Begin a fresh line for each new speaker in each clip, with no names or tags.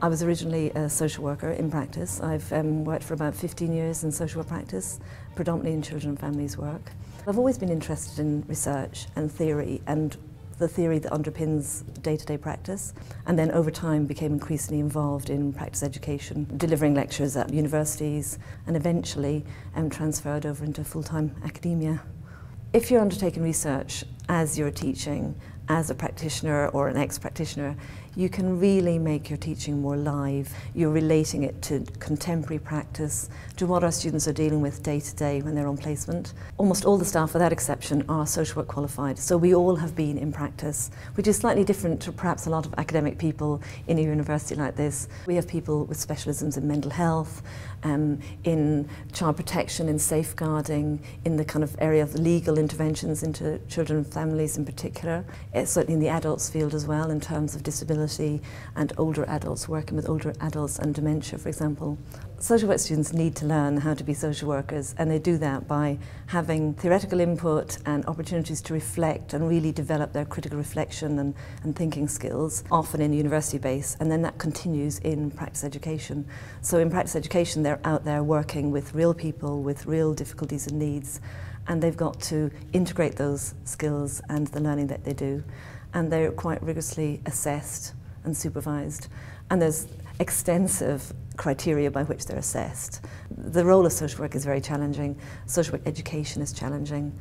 I was originally a social worker in practice. I've worked for about 15 years in social work practice, predominantly in children and families work. I've always been interested in research and theory, and the theory that underpins day-to-day practice, and then over time became increasingly involved in practice education, delivering lectures at universities, and eventually transferred over into full-time academia. If you're undertaking research as you're teaching, as a practitioner or an ex-practitioner, you can really make your teaching more live. You're relating it to contemporary practice, to what our students are dealing with day to day when they're on placement. Almost all the staff, without exception, are social work qualified, so we all have been in practice, which is slightly different to perhaps a lot of academic people in a university like this. We have people with specialisms in mental health, in child protection, in safeguarding, in the kind of area of legal interventions into children and families in particular. Certainly in the adults field as well, in terms of disability and older adults, working with older adults and dementia, for example. Social work students need to learn how to be social workers, and they do that by having theoretical input and opportunities to reflect and really develop their critical reflection and thinking skills, often in university base, and then that continues in practice education. So in practice education, they're out there working with real people with real difficulties and needs, and they've got to integrate those skills and the learning that they do, and they're quite rigorously assessed and supervised, and there's extensive criteria by which they're assessed. The role of social work is very challenging. Social work education is challenging.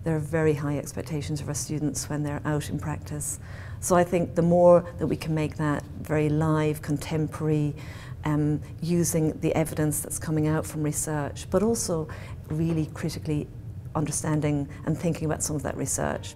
There are very high expectations of our students when they're out in practice. So I think the more that we can make that very live, contemporary, using the evidence that's coming out from research, but also really critically understanding and thinking about some of that research.